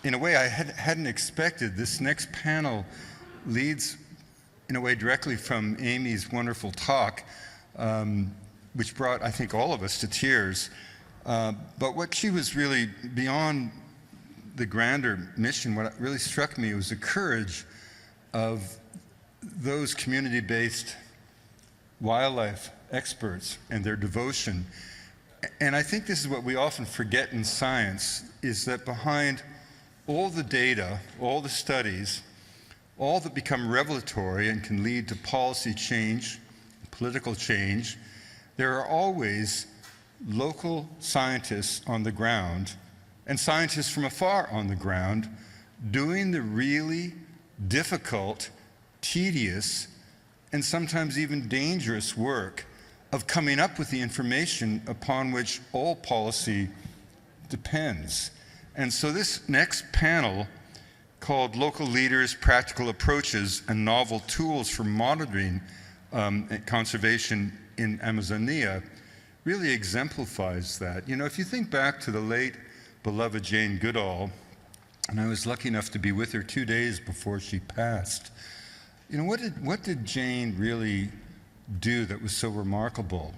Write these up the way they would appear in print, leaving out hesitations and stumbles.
in a way I hadn't expected. This next panel leads, in a way, directly from Amy's wonderful talk, which brought, I think, all of us to tears. But what she was really, beyond the grander mission, what really struck me was the courage of those community-based wildlife experts and their devotion. And I think this is what we often forget in science, is that behind all the data, all the studies, all that become revelatory and can lead to policy change, political change, there are always local scientists on the ground and scientists from afar on the ground doing the really difficult, tedious, and sometimes even dangerous work of coming up with the information upon which all policy depends. And so this next panel, called Local Leaders, Practical Approaches, and Novel Tools for Monitoring Conservation in Amazonia, really exemplifies that. You know, if you think back to the late beloved Jane Goodall, and I was lucky enough to be with her 2 days before she passed, you know, what did Jane really do that was so remarkable,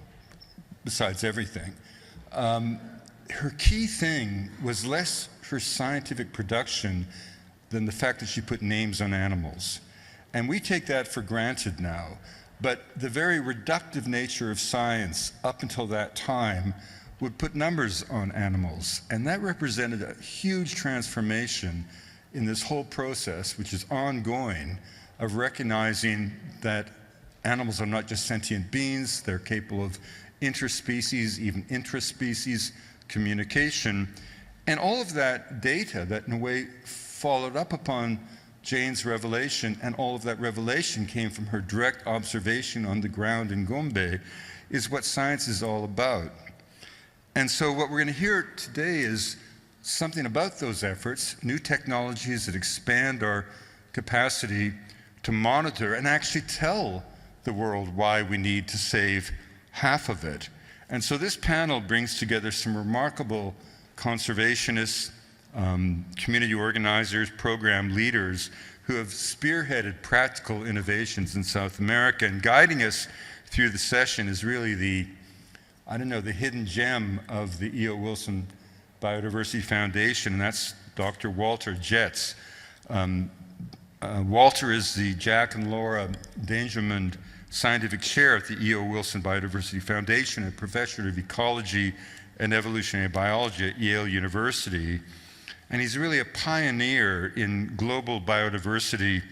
besides everything? Her key thing was less her scientific production than the fact that she put names on animals. And we take that for granted now. But the very reductive nature of science up until that time would put numbers on animals. And that represented a huge transformation in this whole process, which is ongoing, of recognizing that animals are not just sentient beings, they're capable of interspecies, even intraspecies communication. And all of that data that in a way followed up upon Jane's revelation, and all of that revelation came from her direct observation on the ground in Gombe, is what science is all about. And so what we're going to hear today is something about those efforts, new technologies that expand our capacity to monitor and actually tell the world why we need to save half of it. And so this panel brings together some remarkable conservationists, community organizers, program leaders who have spearheaded practical innovations in South America. And guiding us through the session is really the hidden gem of the E.O. Wilson Biodiversity Foundation, and that's Dr. Walter Jetz. Walter is the Jack and Laura Dangermond Scientific Chair at the E.O. Wilson Biodiversity Foundation and Professor of Ecology and Evolutionary Biology at Yale University. And he's really a pioneer in global biodiversity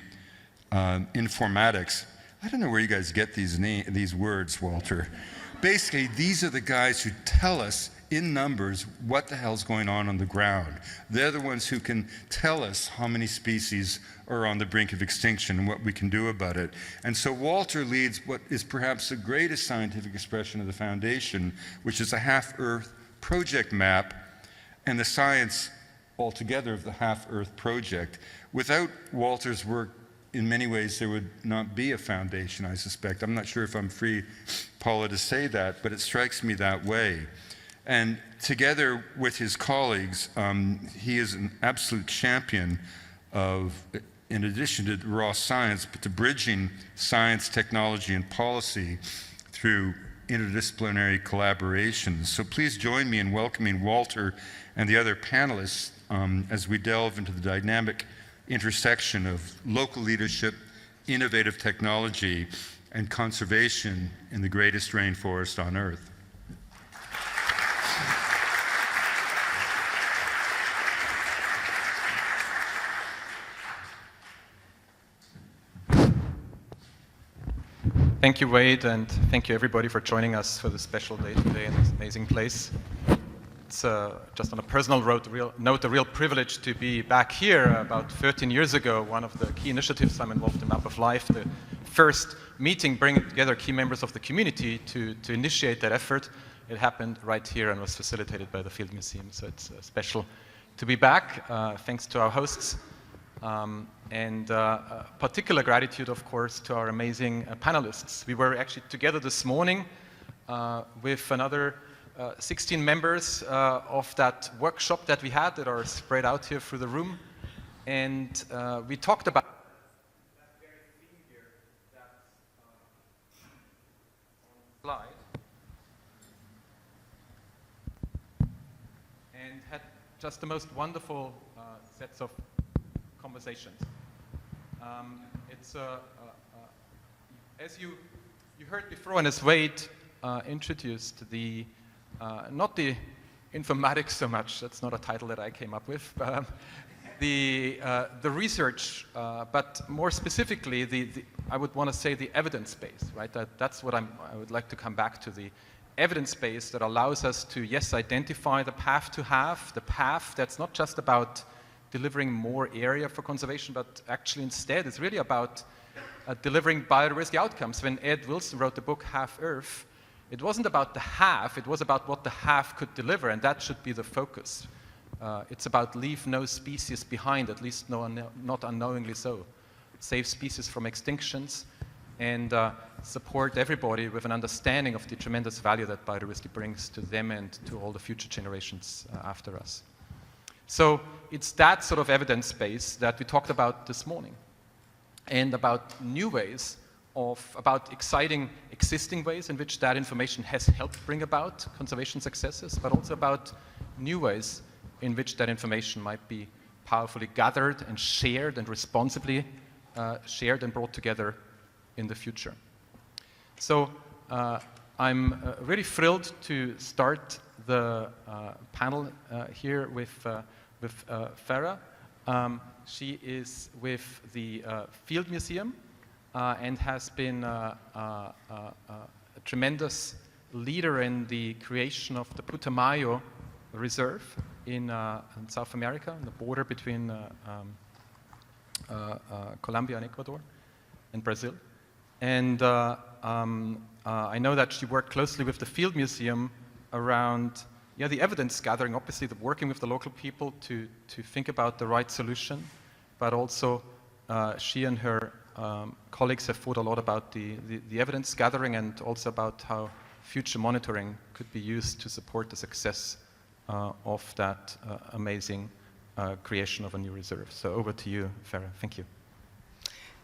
informatics. I don't know where you guys get these words, Walter. Basically, these are the guys who tell us in numbers what the hell's going on the ground. They're the ones who can tell us how many species are on the brink of extinction and what we can do about it. And so Walter leads what is perhaps the greatest scientific expression of the foundation, which is a Half-Earth project map and the science altogether of the Half-Earth project. Without Walter's work, in many ways, there would not be a foundation, I suspect. I'm not sure if I'm free, Paula, to say that, but it strikes me that way. And together with his colleagues, he is an absolute champion of, in addition to raw science, but to bridging science, technology, and policy through interdisciplinary collaborations. So please join me in welcoming Walter and the other panelists as we delve into the dynamic intersection of local leadership, innovative technology, and conservation in the greatest rainforest on Earth. Thank you, Wade, and thank you everybody for joining us for this special day today in this amazing place. It's just on a personal note, a real privilege to be back here. About 13 years ago, one of the key initiatives I'm involved in, Map of Life, the first meeting bringing together key members of the community to initiate that effort. It happened right here and was facilitated by the Field Museum, so it's special to be back. Thanks to our hosts. And particular gratitude, of course, to our amazing panelists. We were actually together this morning with another 16 members of that workshop that we had that are spread out here through the room. And we talked about that very theme here that's on the slide. And had just the most wonderful sets of conversations. As you heard before, and as Wade introduced, not the informatics so much, that's not a title that I came up with, the research, but more specifically, I would want to say the evidence base, right? That's what I would like to come back to, the evidence base that allows us to, yes, identify the path to have, the path that's not just about delivering more area for conservation, but actually instead it's really about delivering biodiversity outcomes. When Ed Wilson wrote the book Half Earth, it wasn't about the half, it was about what the half could deliver, and that should be the focus. It's about leave no species behind, at least not unknowingly so. Save species from extinctions, and support everybody with an understanding of the tremendous value that biodiversity brings to them and to all the future generations after us. So it's that sort of evidence base that we talked about this morning, and about new ways about exciting existing ways in which that information has helped bring about conservation successes, but also about new ways in which that information might be powerfully gathered and shared and responsibly shared and brought together in the future. So I'm really thrilled to start the panel here with Farah. She is with the Field Museum and has been a tremendous leader in the creation of the Putumayo Reserve in South America, on the border between Colombia and Ecuador and Brazil. And I know that she worked closely with the Field Museum around the evidence gathering, obviously working with the local people to think about the right solution, but also she and her colleagues have thought a lot about the evidence gathering and also about how future monitoring could be used to support the success of that amazing creation of a new reserve. So over to you, Farah. Thank you.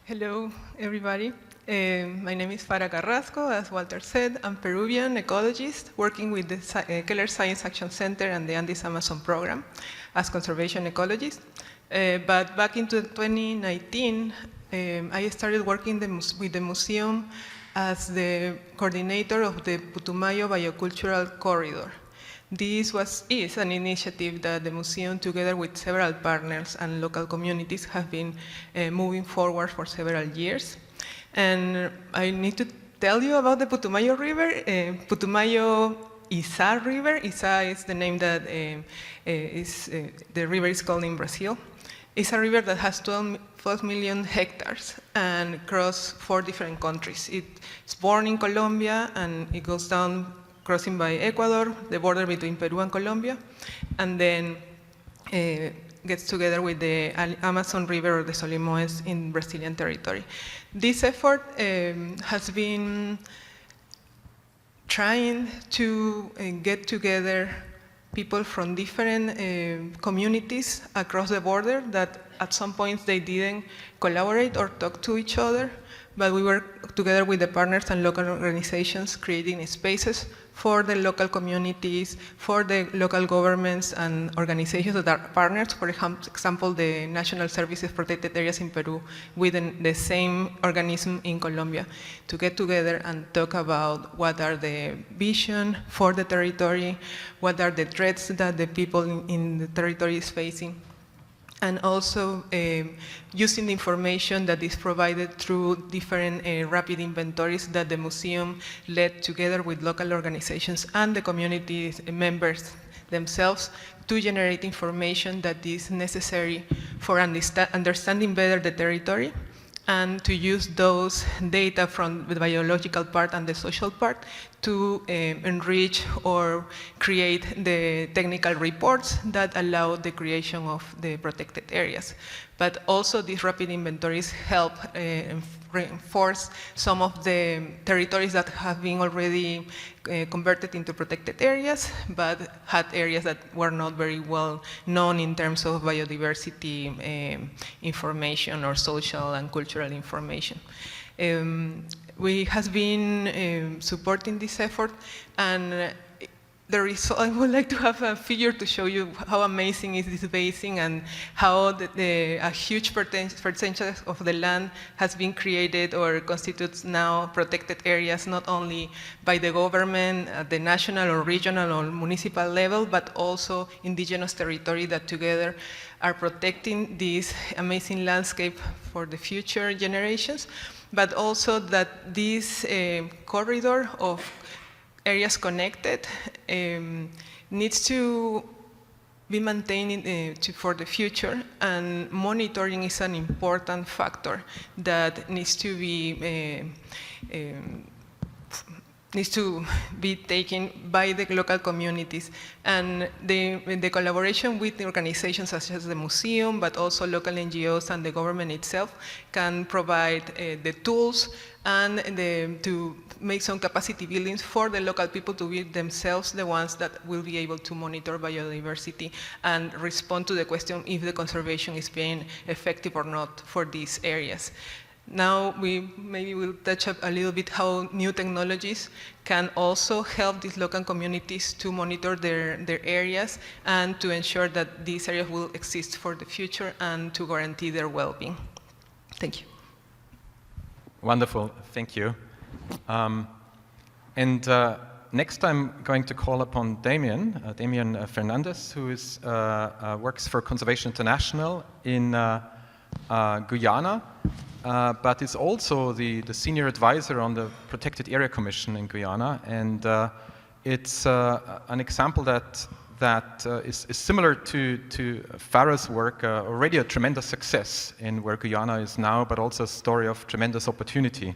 Hello, everybody. My name is Farah Carrasco. As Walter said, I'm Peruvian ecologist working with the Keller Science Action Center and the Andes Amazon program as conservation ecologist. But back in 2019, I started working with the museum as the coordinator of the Putumayo Biocultural Corridor. This is an initiative that the museum, together with several partners and local communities, have been moving forward for several years. And I need to tell you about the Putumayo River. Putumayo Isa River. Isa is the name that the river is called in Brazil. It's a river that has 12 million hectares and crosses 4 different countries. It's born in Colombia and it goes down crossing by Ecuador, the border between Peru and Colombia, and then gets together with the Amazon River or the Solimões in Brazilian territory. This effort has been trying to get together people from different communities across the border that at some points they didn't collaborate or talk to each other, but we work together with the partners and local organizations creating spaces for the local communities, for the local governments and organizations that are partners, for example, the National Services Protected Areas in Peru with the same organism in Colombia, to get together and talk about what are the vision for the territory, what are the threats that the people in the territory is facing, and also using the information that is provided through different rapid inventories that the museum led together with local organizations and the community members themselves to generate information that is necessary for understanding better the territory, and to use those data from the biological part and the social part to enrich or create the technical reports that allow the creation of the protected areas. But also these rapid inventories help reinforce some of the territories that have been already converted into protected areas, but had areas that were not very well known in terms of biodiversity information or social and cultural information. We have been supporting this effort, and I would like to have a figure to show you how amazing is this basin and how a huge percentage of the land has been created or constitutes now protected areas, not only by the government at the national or regional or municipal level, but also indigenous territory that together are protecting this amazing landscape for the future generations, but also that this corridor of areas connected needs to be maintained for the future, and monitoring is an important factor that needs to be taken by the local communities. And the collaboration with the organizations such as the museum, but also local NGOs and the government itself can provide the tools and to make some capacity buildings for the local people to be themselves the ones that will be able to monitor biodiversity and respond to the question if the conservation is being effective or not for these areas. Now maybe we'll touch up a little bit how new technologies can also help these local communities to monitor their areas and to ensure that these areas will exist for the future and to guarantee their well-being. Thank you. Wonderful, thank you. Next I'm going to call upon Damien Fernandez, who works for Conservation International in Guyana, but is also the senior advisor on the Protected Area Commission in Guyana. And it's an example that is similar to Farah's work, already a tremendous success in where Guyana is now, but also a story of tremendous opportunity.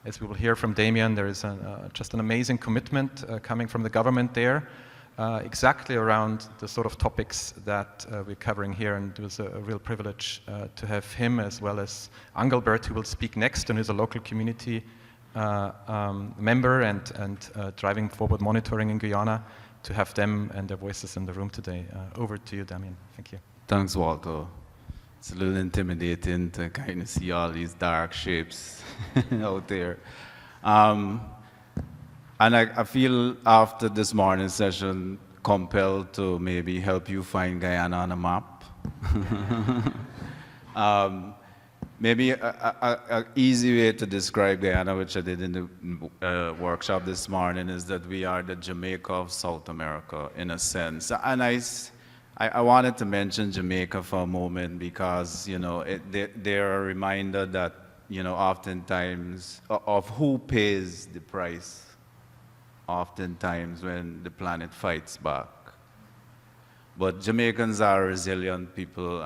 As we will hear from Damien, there is just an amazing commitment coming from the government there, exactly around the sort of topics that we're covering here. And it was a real privilege to have him, as well as Engelbert, who will speak next, and is a local community member and driving forward monitoring in Guyana, to have them and their voices in the room today. Over to you, Damien. Thank you. Thanks, Walter. It's a little intimidating to kind of see all these dark shapes out there. And I feel after this morning's session compelled to maybe help you find Guyana on a map. Maybe an easy way to describe Guyana, which I did in the workshop this morning, is that we are the Jamaica of South America, in a sense. And I wanted to mention Jamaica for a moment because, you know, they're a reminder that, you know, oftentimes of who pays the price, oftentimes when the planet fights back. But Jamaicans are resilient people,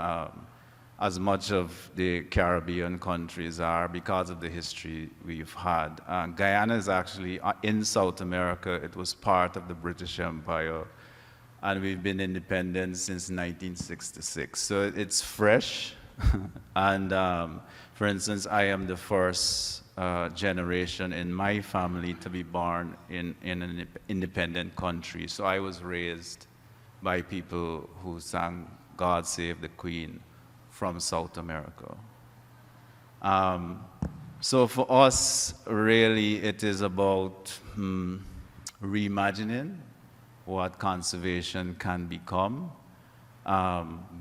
as much of the Caribbean countries are, because of the history we've had. Guyana is actually in South America. It was part of the British Empire, and we've been independent since 1966. So it's fresh. And for instance, I am the first generation in my family to be born in an independent country. So I was raised by people who sang God Save the Queen from South America. So for us, really, it is about reimagining what conservation can become,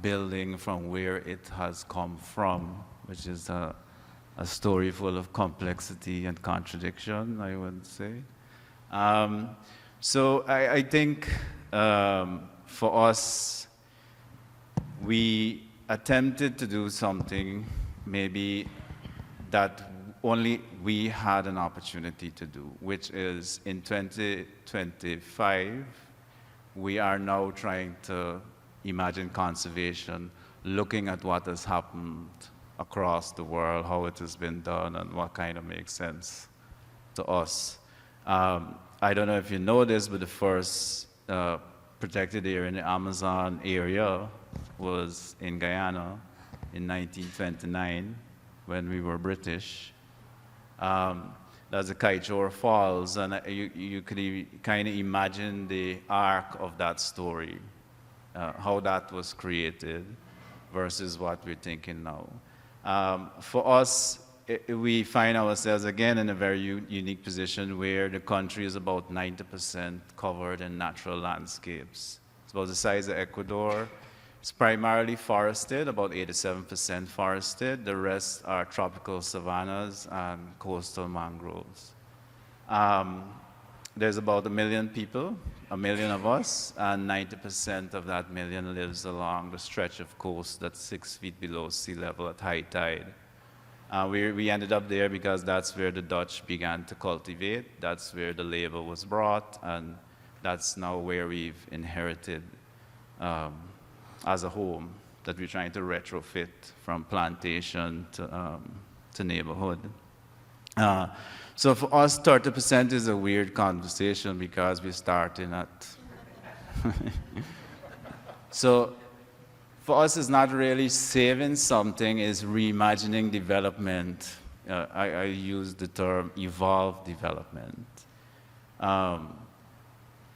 building from where it has come from, which is a story full of complexity and contradiction, I would say. So I think for us, we attempted to do something maybe that only we had an opportunity to do, which is in 2025, we are now trying to imagine conservation, looking at what has happened across the world, how it has been done, and what kind of makes sense to us. I don't know if you know this, but the first protected area in the Amazon area was in Guyana in 1929 when we were British. That's the Kaichor Falls, and you could kind of imagine the arc of that story, how that was created versus what we're thinking now. For us, we find ourselves again in a very unique position where the country is about 90% covered in natural landscapes. It's about the size of Ecuador. It's primarily forested, about 87% forested. The rest are tropical savannas and coastal mangroves. There's about 1 million people, 1 million of us, and 90% of that million lives along the stretch of coast that's 6 feet below sea level at high tide. We ended up there because that's where the Dutch began to cultivate, that's where the labor was brought, and that's now where we've inherited as a home that we're trying to retrofit from plantation to neighborhood. So for us, 30% is a weird conversation because we're starting at... So for us, it's not really saving something, it's reimagining development. I use the term evolve development.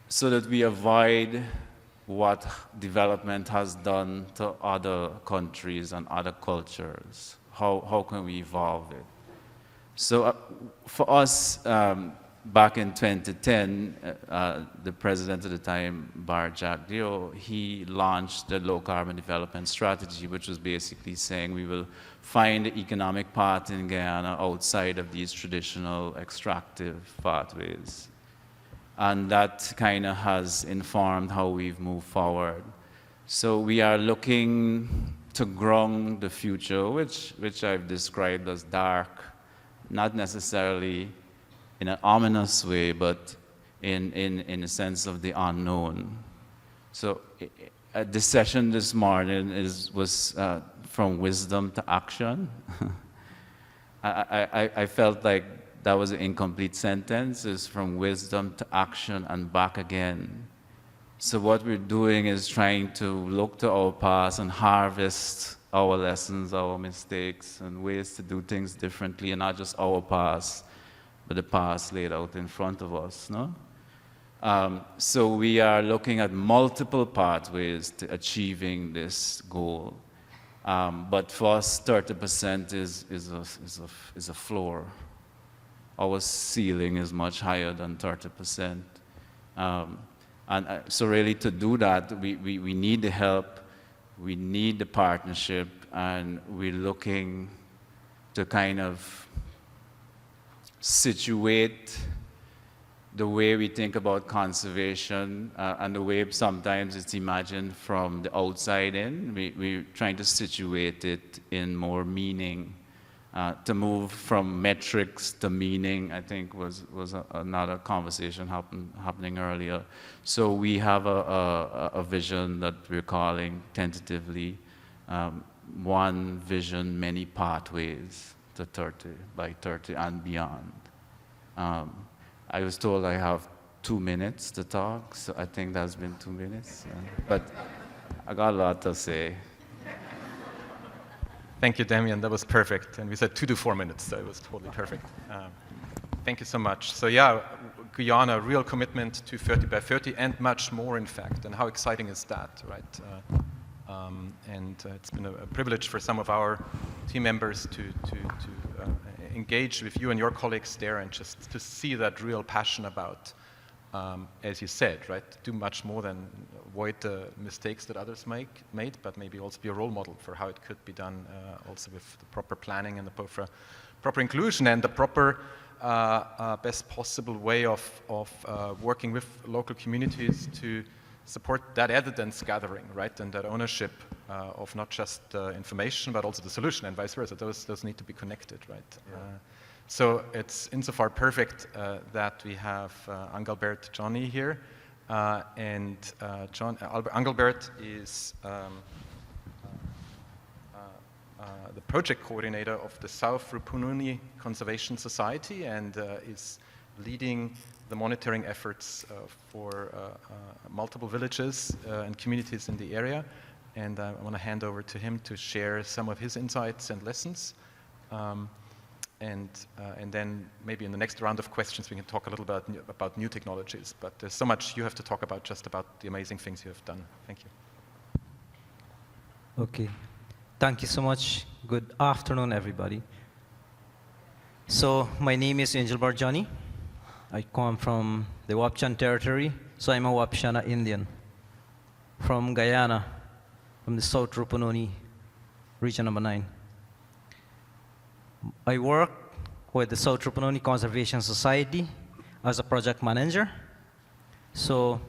So that we avoid what development has done to other countries and other cultures. How can we evolve it? So for us, back in 2010, the president at the time, Bar Jagdeo, he launched the low carbon development strategy, which was basically saying we will find the economic path in Guyana outside of these traditional extractive pathways. And that kind of has informed how we've moved forward. So we are looking to ground the future, which I've described as dark, not necessarily in an ominous way, but in a sense of the unknown. So this session this morning was from wisdom to action. I felt like that was an incomplete sentence. It's from wisdom to action and back again. So what we're doing is trying to look to our past and harvest our lessons, our mistakes, and ways to do things differently, and not just our past, but the past laid out in front of us, no? So we are looking at multiple pathways to achieving this goal. But for us, 30% is a floor. Our ceiling is much higher than 30%. So really to do that, we need the help, we need the partnership, and we're looking to kind of situate the way we think about conservation and the way sometimes it's imagined from the outside in. We're trying to situate it in more meaning. To move from metrics to meaning, I think was another conversation happening earlier. So we have a vision that we're calling tentatively one vision, many pathways to 30 by 30 and beyond. I was told I have 2 minutes to talk, so I think that's been 2 minutes. But I got a lot to say. Thank you, Damien. That was perfect. And we said 2 to 4 minutes, so it was totally perfect. Thank you so much. So yeah, Guyana, real commitment to 30 by 30 and much more, in fact. And how exciting is that, right? It's been a privilege for some of our team members to engage with you and your colleagues there and just to see that real passion about, as you said, right, do much more than avoid the mistakes that others made, but maybe also be a role model for how it could be done also with the proper planning and the proper inclusion and the proper best possible way of working with local communities to support that evidence gathering, right, and that ownership of not just information, but also the solution and vice versa. Those need to be connected, right? Yeah. So it's insofar perfect that we have Engelbert Johnny here. Engelbert is the project coordinator of the South Rupununi Conservation Society and is leading the monitoring efforts for multiple villages and communities in the area. And I want to hand over to him to share some of his insights and lessons. And then maybe in the next round of questions, we can talk a little bit about new technologies. But there's so much you have to talk about, just about the amazing things you have done. Thank you. Okay. Thank you so much. Good afternoon, everybody. So my name is Angel Barjani. I come from the Wapchan territory, so I'm a Wapchana Indian from Guyana, from the South Rupununi, region number 9. I work with the South Rupununi Conservation Society as a project manager. So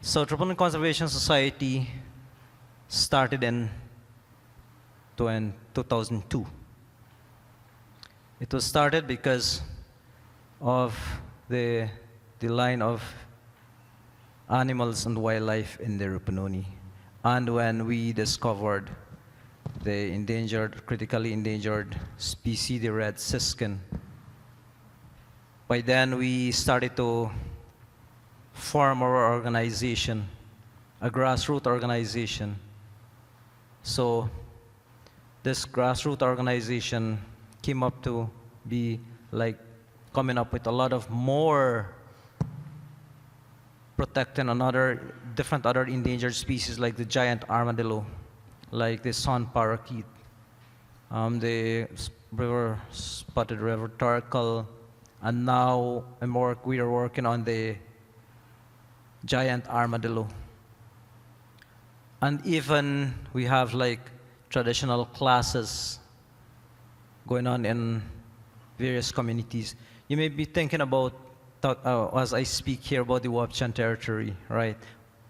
South Rupununi Conservation Society started in 2002. It was started because of the line of animals and wildlife in the Rupununi. And when we discovered the endangered, critically endangered species, the red siskin, by then we started to form our organization, a grassroots organization. So this grassroots organization came up to be like coming up with a lot of more protecting another different other endangered species like the giant armadillo, like the sun parakeet, the spotted river turtle, and now we are working on the giant armadillo. And even we have like traditional classes going on in various communities. You may be thinking about, as I speak here about the Wapchan territory, right?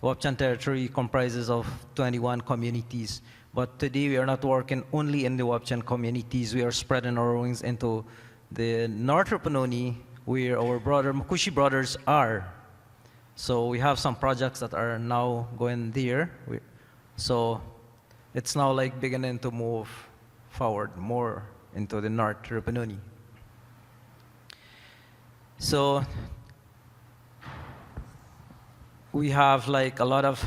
Wapchan territory comprises of 21 communities, but today we are not working only in the Wapchan communities. We are spreading our wings into the North Rupununi, where our Makushi brothers are. So we have some projects that are now going there. So it's now like beginning to move forward more into the North Rupununi. So we have like a lot of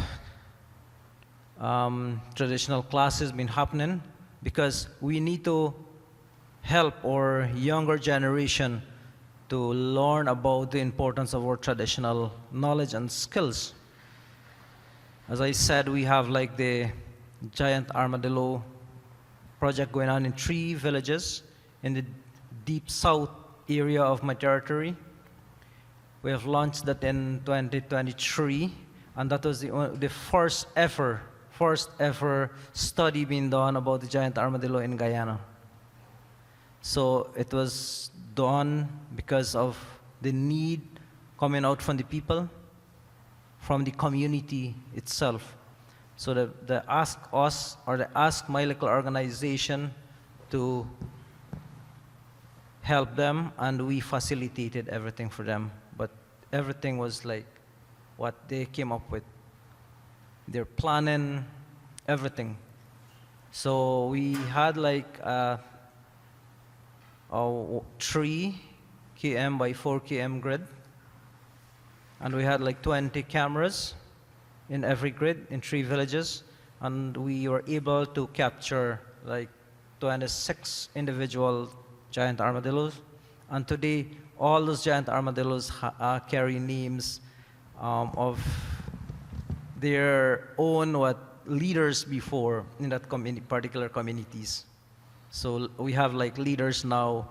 traditional classes been happening because we need to help our younger generation to learn about the importance of our traditional knowledge and skills. As I said, we have like the giant armadillo project going on in 3 villages in the deep south area of my territory. We have launched that in 2023, and that was the first ever study being done about the giant armadillo in Guyana. So it was done because of the need coming out from the people, from the community itself. So they asked us, or they asked my local organization to help them, and we facilitated everything for them. But everything was like what they came up with. Their planning, everything. So we had like a 3 km by 4 km grid, and we had like 20 cameras in every grid in 3 villages, and we were able to capture like 26 individual giant armadillos. And today, all those giant armadillos carry names of their own leaders before in that particular communities. So we have like leaders now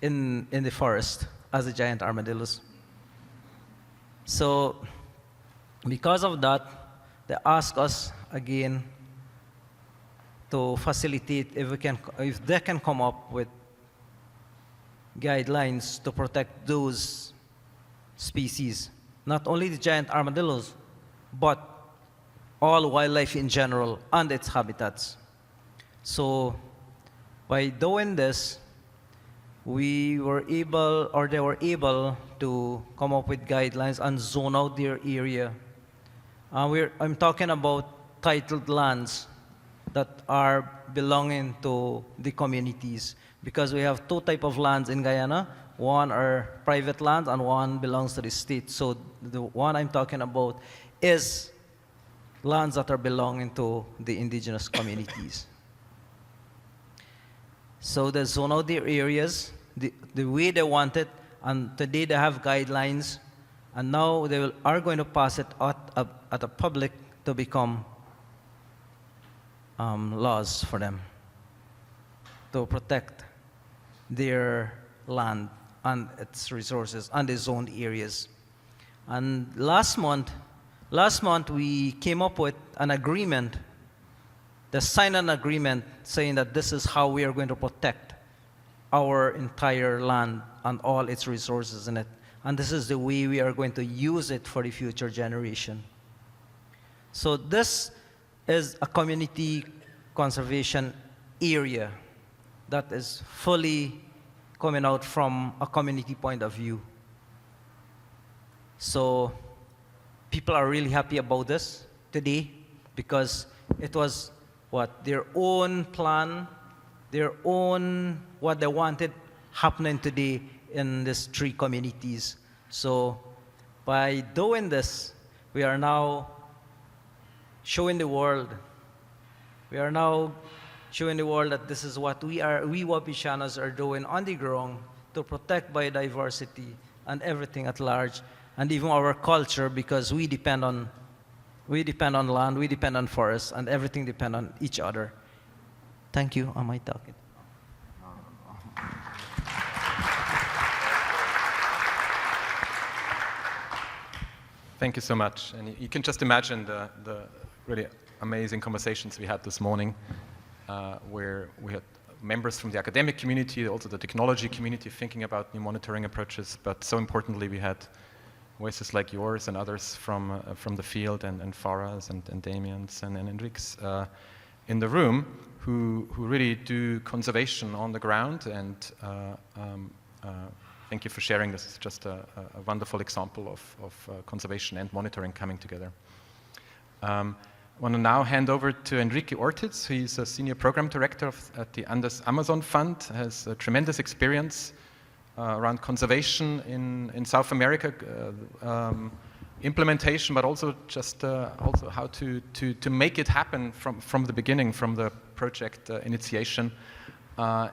in the forest as the giant armadillos. So because of that, they ask us again to facilitate if they can come up with guidelines to protect those species, not only the giant armadillos, but all wildlife in general and its habitats. So by doing this, they were able to come up with guidelines and zone out their area. I'm talking about titled lands that are belonging to the communities, because we have 2 types of lands in Guyana. One are private lands and one belongs to the state. So the one I'm talking about is lands that are belonging to the indigenous communities. So they zone out their areas the way they want it, and today they have guidelines, and now they are going to pass it at the public to become laws for them to protect their land and its resources and the zoned areas. And last month we came up with an agreement. They signed an agreement saying that this is how we are going to protect our entire land and all its resources in it. And this is the way we are going to use it for the future generation. So this is a community conservation area that is fully coming out from a community point of view. So people are really happy about this today because it was their own plan, their own what they wanted happening today in these 3 communities. So by doing this, we are now showing the world. We are now showing the world that this is what we Wapishanas are doing on the ground to protect biodiversity and everything at large, and even our culture, because we depend on land, we depend on forests, and everything depends on each other. Thank you. Am I talking? Thank you so much. And you can just imagine the really amazing conversations we had this morning, where we had members from the academic community, also the technology community, thinking about new monitoring approaches. But so importantly, we had voices like yours and others from the field, and Farah's and Damien's and Enrique's in the room, who really do conservation on the ground. And thank you for sharing this. It's just a wonderful example of conservation and monitoring coming together. I want to now hand over to Enrique Ortiz. He's a senior program director at the Andes Amazon Fund, has a tremendous experience around conservation in South America, implementation, but also just also how to make it happen from the beginning, from the project initiation. I'd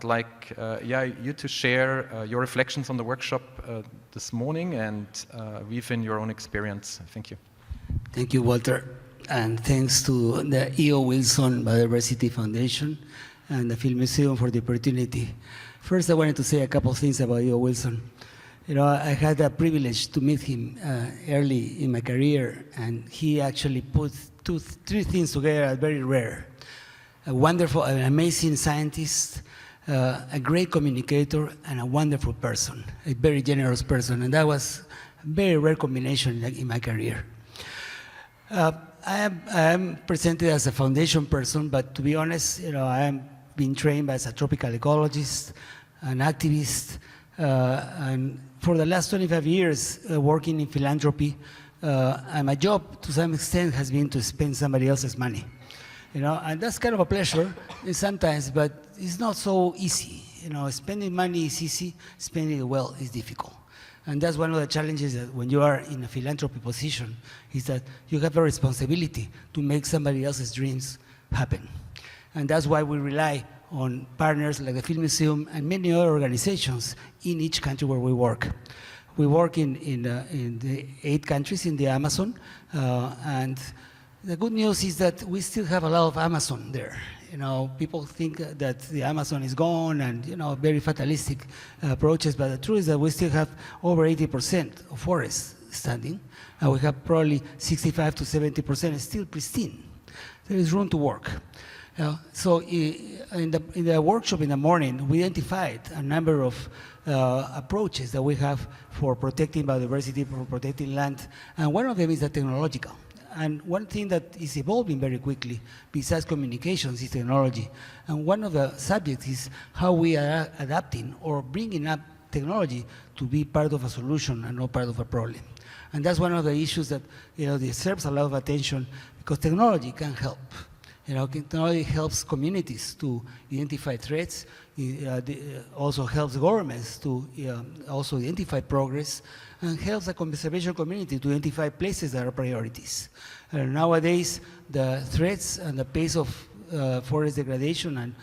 like you to share your reflections on the workshop this morning and weave in your own experience. Thank you. Thank you, Walter. And thanks to the E.O. Wilson Biodiversity Foundation and the Film Museum for the opportunity. First, I wanted to say a couple of things about E.O. Wilson. You know, I had the privilege to meet him early in my career, and he actually put 3 things together that are very rare. A wonderful, an amazing scientist, a great communicator, and a wonderful person, a very generous person, and that was a very rare combination in my career. I am presented as a foundation person, but to be honest, you know, I am being trained as a tropical ecologist, an activist, and for the last 25 years working in philanthropy, and my job to some extent has been to spend somebody else's money. You know, and that's kind of a pleasure sometimes, but it's not so easy. You know, spending money is easy, spending it well is difficult. And that's one of the challenges that when you are in a philanthropy position, is that you have a responsibility to make somebody else's dreams happen. And that's why we rely on partners like the Film Museum and many other organizations in each country where we work. We work in the 8 countries in the Amazon, and the good news is that we still have a lot of Amazon there. You know, people think that the Amazon is gone and, you know, very fatalistic approaches, but the truth is that we still have over 80% of forests standing, and we have probably 65 to 70% still pristine. There is room to work. So in the workshop in the morning, we identified a number of approaches that we have for protecting biodiversity, for protecting land, and one of them is the technological. And one thing that is evolving very quickly, besides communications, is technology. And one of the subjects is how we are adapting or bringing up technology to be part of a solution and not part of a problem. And that's one of the issues that, you know, deserves a lot of attention, because technology can help. Technology helps communities to identify threats. It also helps governments to also identify progress, and helps the conservation community to identify places that are priorities. Nowadays, the threats and the pace of forest degradation and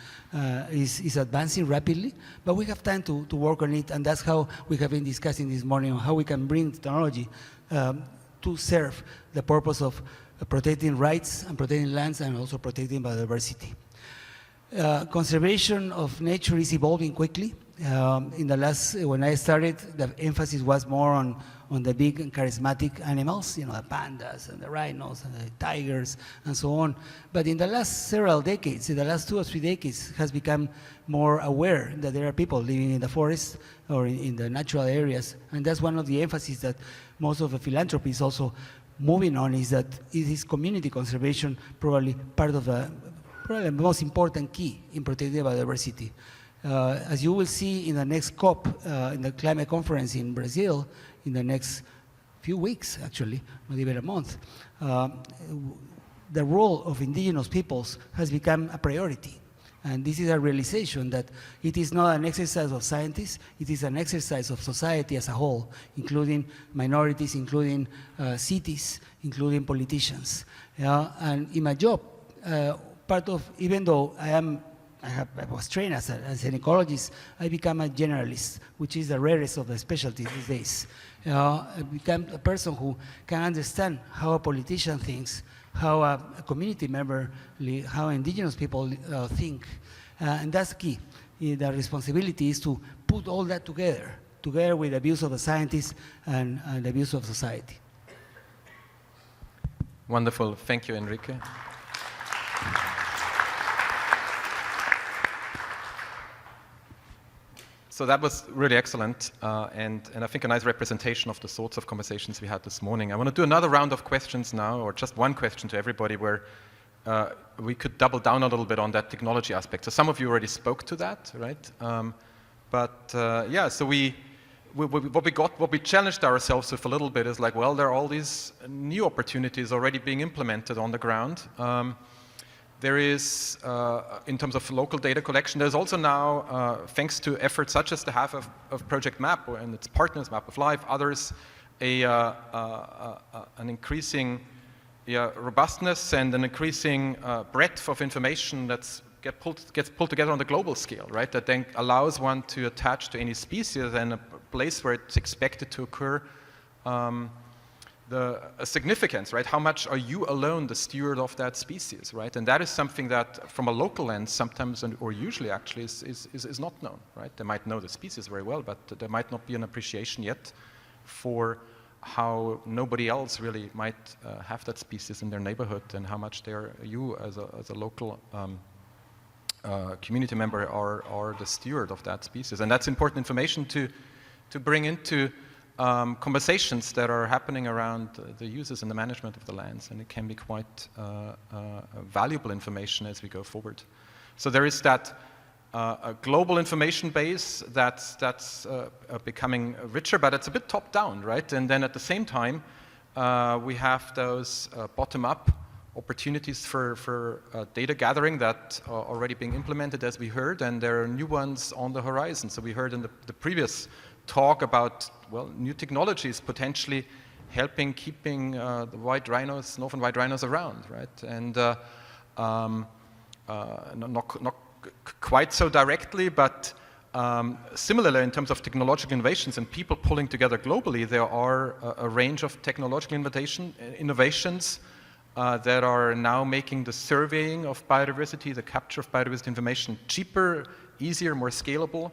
is advancing rapidly, but we have time to work on it, and that's how we have been discussing this morning on how we can bring technology to serve the purpose of protecting rights and protecting lands and also protecting biodiversity. Conservation of nature is evolving quickly. When I started, the emphasis was more on the big and charismatic animals, the pandas and the rhinos and the tigers and so on. But in the last several decades, in the last 2 or 3 decades, has become more aware that there are people living in the forest or in the natural areas. And that's one of the emphasis that most of the philanthropy is also moving on, is that it is community conservation probably part of the most important key in protecting biodiversity. As you will see in the next COP, in the climate conference in Brazil, in the next few weeks, actually, not even a month, the role of indigenous peoples has become a priority. And this is a realization that it is not an exercise of scientists, it is an exercise of society as a whole, including minorities, including cities, including politicians. And in my job, even though I was trained as an ecologist, I become a generalist, which is the rarest of the specialties these days. I become a person who can understand how a politician thinks, how a community member, how indigenous people think, and that's key. The responsibility is to put all that together with the views of the scientists and the views of society. Wonderful, thank you, Enrique. So that was really excellent, and I think a nice representation of the sorts of conversations we had this morning. I want to do another round of questions now, or just one question to everybody, where we could double down a little bit on that technology aspect. So some of you already spoke to that, right? Yeah, so what we challenged ourselves with a little bit is like, well, there are all these new opportunities already being implemented on the ground. There is, in terms of local data collection, there's also now, thanks to efforts such as the half of Project MAP and its partners, Map of Life, others, an increasing robustness and an increasing breadth of information that gets pulled together on the global scale, right? That then allows one to attach to any species and a place where it's expected to occur the significance, right? How much are you alone the steward of that species, right? And that is something that, from a local lens, sometimes or usually actually is not known, right? They might know the species very well, but there might not be an appreciation yet for how nobody else really might have that species in their neighborhood, and how much you as a local community member are the steward of that species. And that's important information to bring into conversations that are happening around the uses and the management of the lands, and it can be quite valuable information as we go forward. So there is that a global information base that's becoming richer, but it's a bit top-down, right? And then at the same time, we have those bottom-up opportunities for data gathering that are already being implemented, as we heard, and there are new ones on the horizon. So we heard in the previous talk about, well, new technologies potentially helping keeping the white rhinos, northern white rhinos around, right? And not quite so directly, but similarly in terms of technological innovations and people pulling together globally, there are a range of technological innovations that are now making the surveying of biodiversity, the capture of biodiversity information cheaper, easier, more scalable,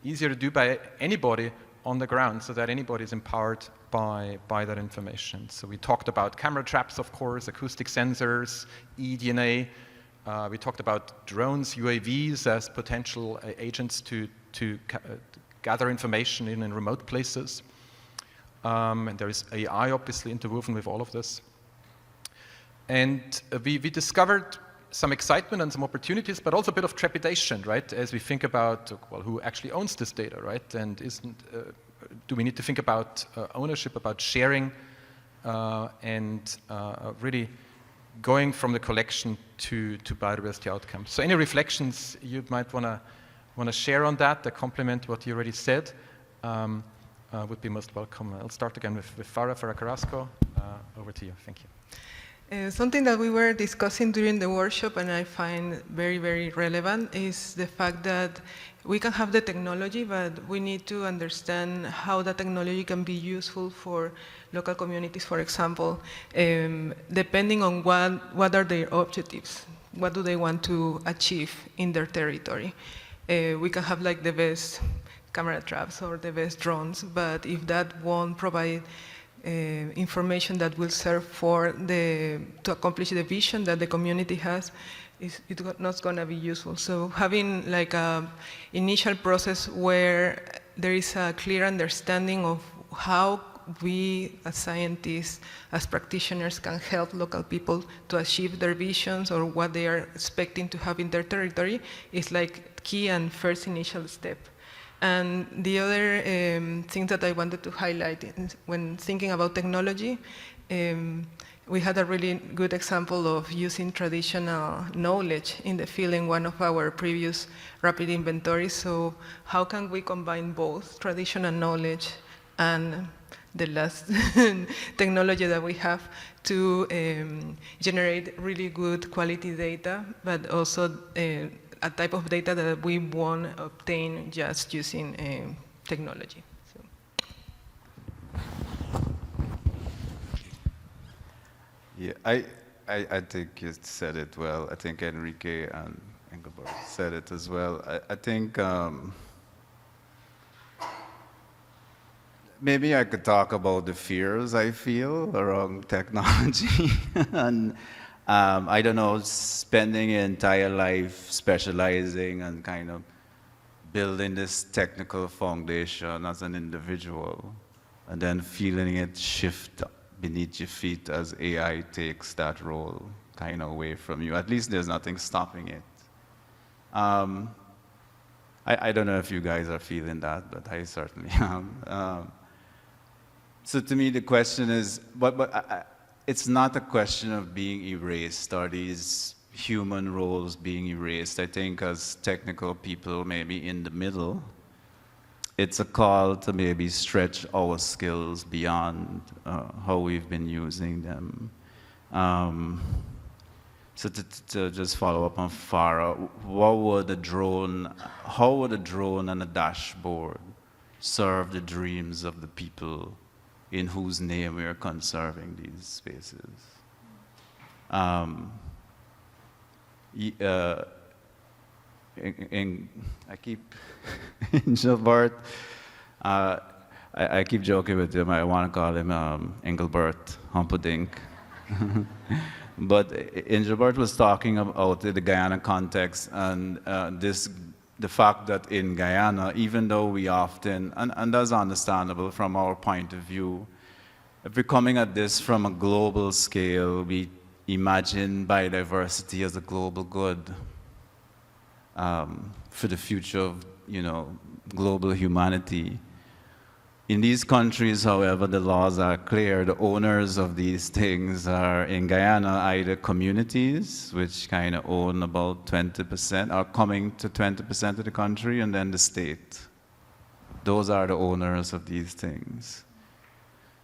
easier to do by anybody on the ground, so that anybody is empowered by that information. So we talked about camera traps, of course, acoustic sensors, eDNA. We talked about drones, UAVs as potential agents to gather information in remote places. And there is AI obviously interwoven with all of this. And we discovered some excitement and some opportunities, but also a bit of trepidation, right? As we think about, well, who actually owns this data, right? And do we need to think about ownership, about sharing, and really going from the collection to biodiversity outcomes. So any reflections you might want to share on that, that complement what you already said, would be most welcome. I'll start again with Farah Carrasco. Over to you. Thank you. Something that we were discussing during the workshop and I find very, very relevant is the fact that we can have the technology, but we need to understand how the technology can be useful for local communities, for example, depending on what are their objectives, what do they want to achieve in their territory. We can have like the best camera traps or the best drones, but if that won't provide information that will serve to accomplish the vision that the community has, it's not going to be useful. So having like a initial process where there is a clear understanding of how we as scientists, as practitioners, can help local people to achieve their visions or what they are expecting to have in their territory is like key and first initial step. And the other thing that I wanted to highlight when thinking about technology, we had a really good example of using traditional knowledge in the field in one of our previous rapid inventories. So how can we combine both traditional knowledge and the last technology that we have to generate really good quality data, but also a type of data that we won't obtain just using technology. So. Yeah, I think you said it well. I think Enrique and Engelbert said it as well. I think maybe I could talk about the fears I feel around technology. And I don't know, spending your entire life specializing and kind of building this technical foundation as an individual, and then feeling it shift beneath your feet as AI takes that role kind of away from you. At least there's nothing stopping it. I don't know if you guys are feeling that, but I certainly am. So to me, the question is, it's not a question of being erased or these human roles being erased. I think as technical people, maybe in the middle, it's a call to maybe stretch our skills beyond how we've been using them. So to just follow up on Farah, how would a drone and a dashboard serve the dreams of the people in whose name we are conserving these spaces? I keep, Engelbert, I keep joking with him, I want to call him Engelbert Humperdinck. But Engelbert was talking about the Guyana context and the fact that in Guyana, even though we often, and that's understandable from our point of view, if we're coming at this from a global scale, we imagine biodiversity as a global good for the future of, global humanity. In these countries, however, the laws are clear. The owners of these things are, in Guyana, either communities, which kind of own about 20%, are coming to 20% of the country, and then the state. Those are the owners of these things.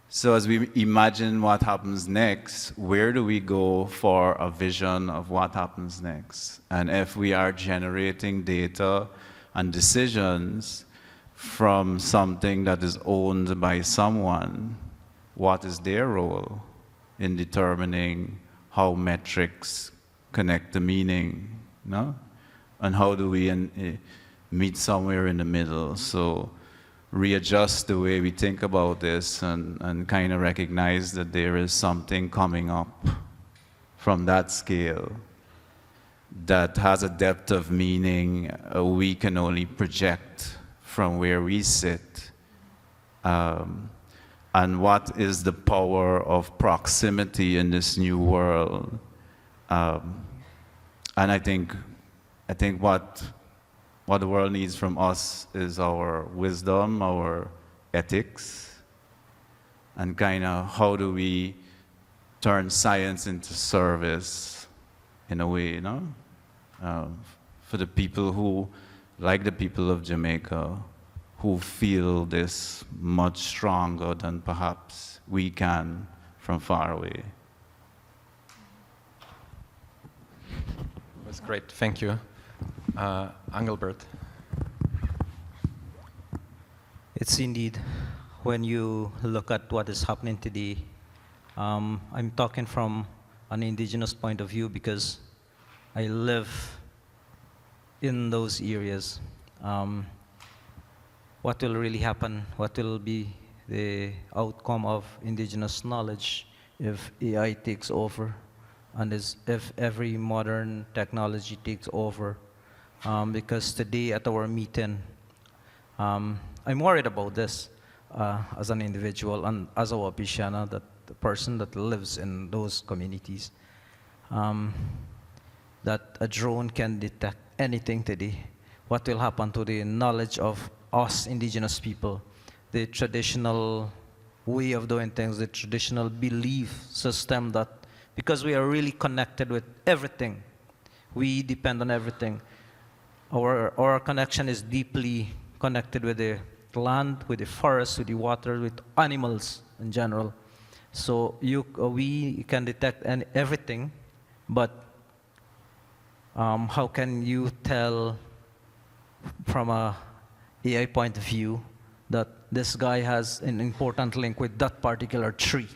So as we imagine what happens next, where do we go for a vision of what happens next? And if we are generating data and decisions from something that is owned by someone, what is their role in determining how metrics connect the meaning, no? And how do we meet somewhere in the middle? So readjust the way we think about this and kind of recognize that there is something coming up from that scale that has a depth of meaning we can only project from where we sit, and what is the power of proximity in this new world. And I think what the world needs from us is our wisdom, our ethics, and kind of how do we turn science into service in a way, you know, for the people who, like the people of Jamaica, who feel this much stronger than perhaps we can from far away. That's great, thank you. Engelbert. It's indeed, when you look at what is happening today, I'm talking from an indigenous point of view because I live in those areas. What will really happen, what will be the outcome of indigenous knowledge if AI takes over and if every modern technology takes over? Because today at our meeting, I'm worried about this as an individual and as a Wapishana, that the person that lives in those communities, that a drone can detect anything today. What will happen to the knowledge of us indigenous people, the traditional way of doing things, the traditional belief system that, because we are really connected with everything, we depend on everything. Our connection is deeply connected with the land, with the forest, with the water, with animals in general. So we can detect everything, but how can you tell from a AI point of view that this guy has an important link with that particular tree?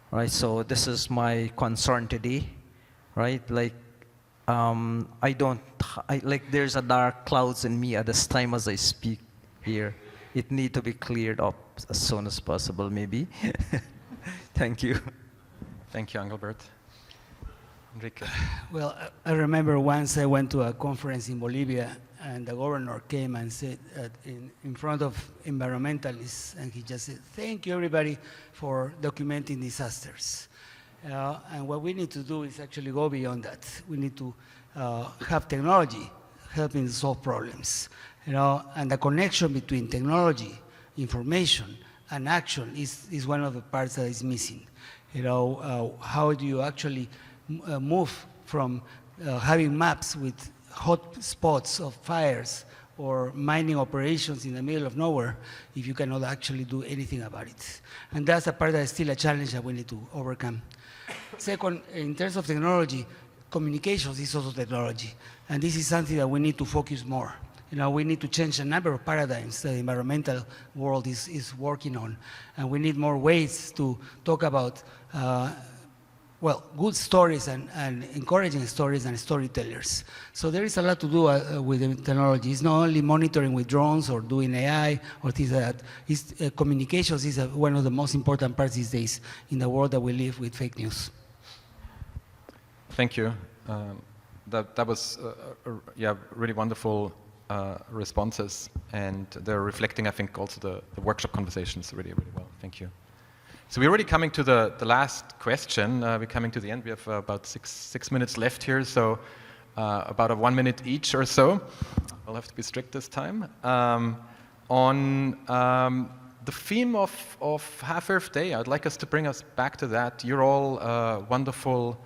Right, so this is my concern today, right? Like, like there's a dark clouds in me at this time as I speak here. It need to be cleared up as soon as possible, maybe. Thank you. Thank you, Engelbert. Enrique. Well, I remember once I went to a conference in Bolivia, and the governor came and said in front of environmentalists, and he just said, "Thank you, everybody, for documenting disasters." And what we need to do is actually go beyond that. We need to have technology helping solve problems. And the connection between technology, information, and action is one of the parts that is missing. How do you actually move from having maps with hot spots of fires or mining operations in the middle of nowhere if you cannot actually do anything about it? And that's a part that is still a challenge that we need to overcome. Second, in terms of technology, communications is also technology. And this is something that we need to focus more. We need to change a number of paradigms that the environmental world is working on. And we need more ways to talk about good stories and encouraging stories and storytellers. So there is a lot to do with the technology. It's not only monitoring with drones or doing AI or things like that. Communications is one of the most important parts these days in the world that we live with fake news. Thank you. That was really wonderful responses, and they're reflecting, I think, also the workshop conversations really, really well. Thank you. So we're already coming to the last question. We're coming to the end. We have about six minutes left here, so about 1 minute each or so. I'll have to be strict this time. On the theme of Half Earth Day, I'd like us to bring us back to that. You're all wonderful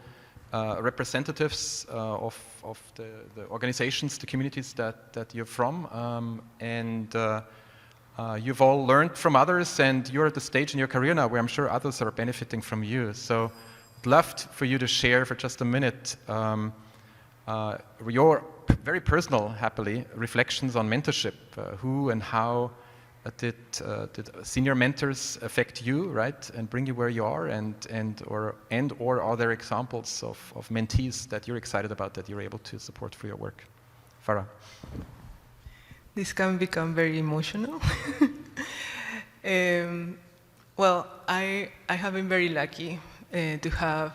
representatives of the organizations, the communities that you're from, and you've all learned from others, and you're at the stage in your career now where I'm sure others are benefiting from you. So I'd love for you to share for just a minute your very personal, happily, reflections on mentorship. Who and how did senior mentors affect you, right, and bring you where you are, or are there examples of mentees that you're excited about that you're able to support for your work? Farah. This can become very emotional. Well, I have been very lucky to have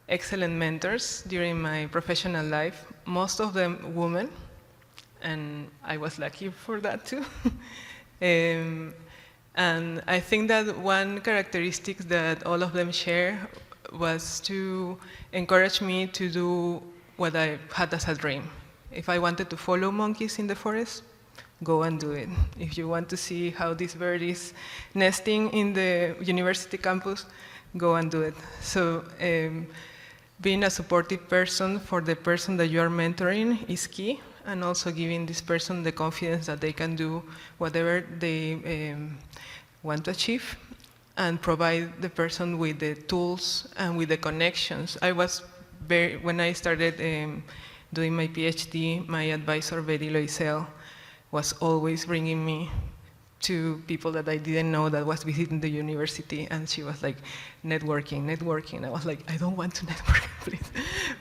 excellent mentors during my professional life, most of them women, and I was lucky for that too. And I think that one characteristic that all of them share was to encourage me to do what I had as a dream. If I wanted to follow monkeys in the forest, go and do it. If you want to see how this bird is nesting in the university campus, go and do it. So being a supportive person for the person that you are mentoring is key, and also giving this person the confidence that they can do whatever they want to achieve, and provide the person with the tools and with the connections. When I started doing my PhD, my advisor, Betty Loisel, was always bringing me to people that I didn't know that was visiting the university, and she was like, networking. I was like, I don't want to network, please.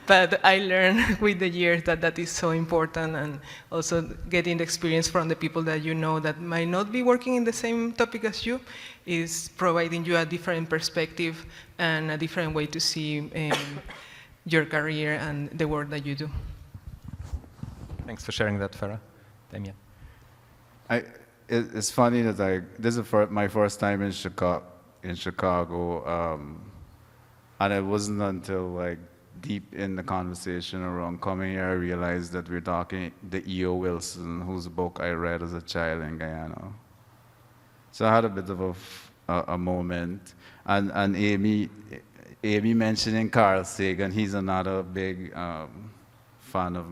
But I learned with the years that that is so important, and also getting the experience from the people that you know that might not be working in the same topic as you is providing you a different perspective and a different way to see your career and the work that you do. Thanks for sharing that, Farah. Damien. It's funny that this is my first time in Chicago, and it wasn't until like deep in the conversation around coming here I realized that we're talking the E.O. Wilson, whose book I read as a child in Guyana. So I had a bit of a moment, and Amy mentioning Carl Sagan. He's another big fan of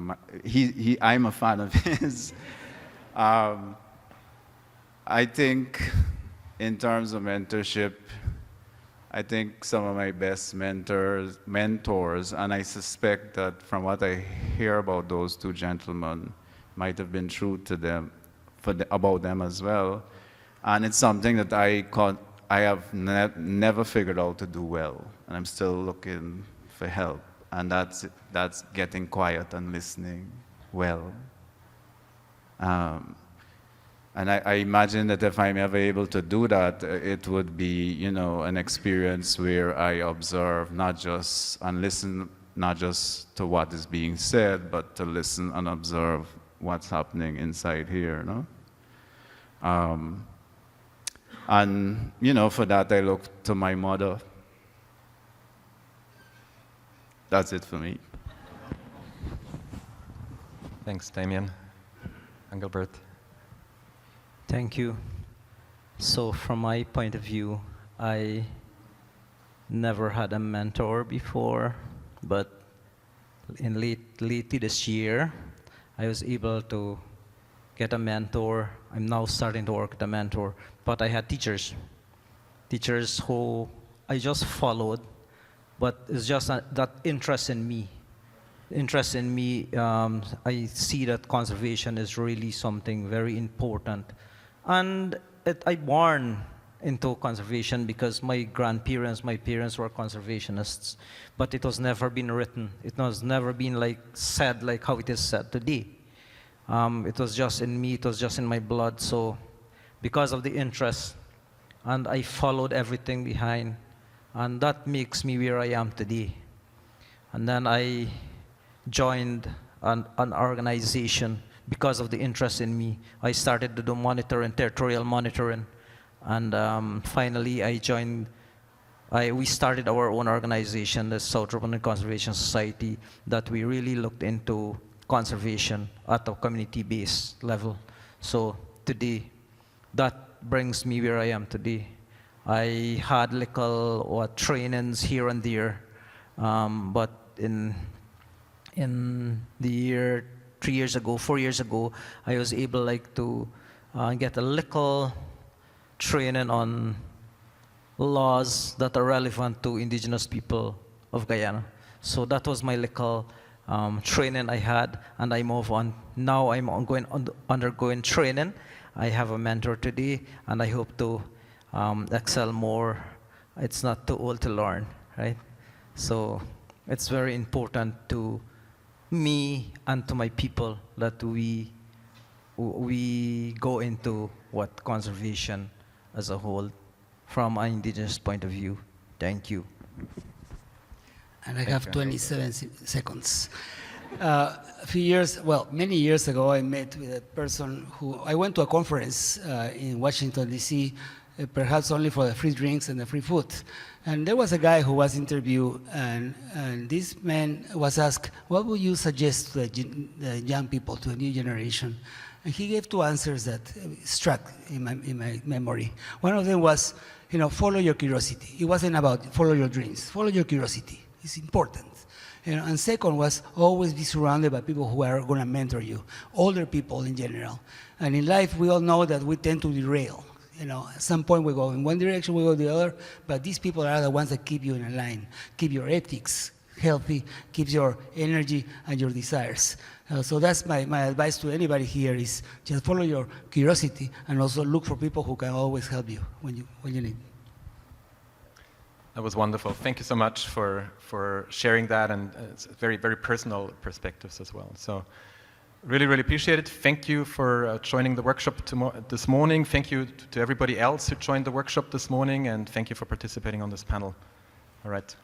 I'm a fan of his. I think in terms of mentorship, I think some of my best mentors, and I suspect that from what I hear about those two gentlemen, might have been true to them, about them as well. And it's something that I have never figured out to do well, and I'm still looking for help. And that's getting quiet and listening well. And I imagine that if I'm ever able to do that, it would be, an experience where I observe and listen, not just to what is being said, but to listen and observe what's happening inside here, no? And, for that, I look to my mother. That's it for me. Thanks, Damien. Engelbert. Thank you. So from my point of view, I never had a mentor before, but in lately this year, I was able to get a mentor. I'm now starting to work with a mentor, but I had teachers who I just followed, but it's just that interest in me. I see that conservation is really something very important. And I born into conservation because my parents were conservationists, but it was never been written. It was never been said like how it is said today. It was just in me, it was just in my blood. So because of the interest, and I followed everything behind, and that makes me where I am today. And then I joined an organization because of the interest in me. I started to do territorial monitoring, and finally we started our own organization, the South Roman Conservation Society, that we really looked into conservation at a community-based level. So today, that brings me where I am today. I had little trainings here and there, but in the year 4 years ago, I was able to get a little training on laws that are relevant to indigenous people of Guyana. So that was my little training I had, and I move on. Now I'm undergoing training. I have a mentor today, and I hope to excel more. It's not too old to learn, right? So it's very important to me and to my people that we go into conservation as a whole from an indigenous point of view. Thank you. And I have 27 seconds. Many years ago, I met with a person who, I went to a conference in Washington, D.C., perhaps only for the free drinks and the free food. And there was a guy who was interviewed, and this man was asked, what would you suggest to the young people, to a new generation? And he gave two answers that struck in my memory. One of them was, follow your curiosity. It wasn't about follow your dreams. Follow your curiosity. It's important. And second was always be surrounded by people who are going to mentor you, older people in general. And in life, we all know that we tend to derail. At some point we go in one direction, we go the other, but these people are the ones that keep you in a line, keep your ethics healthy, keeps your energy and your desires. So that's my advice to anybody here is just follow your curiosity and also look for people who can always help you when you need. That was wonderful. Thank you so much for sharing that, and it's very, very personal perspectives as well. So really, really appreciate it. Thank you for joining the workshop this morning. Thank you to everybody else who joined the workshop this morning, and thank you for participating on this panel. All right.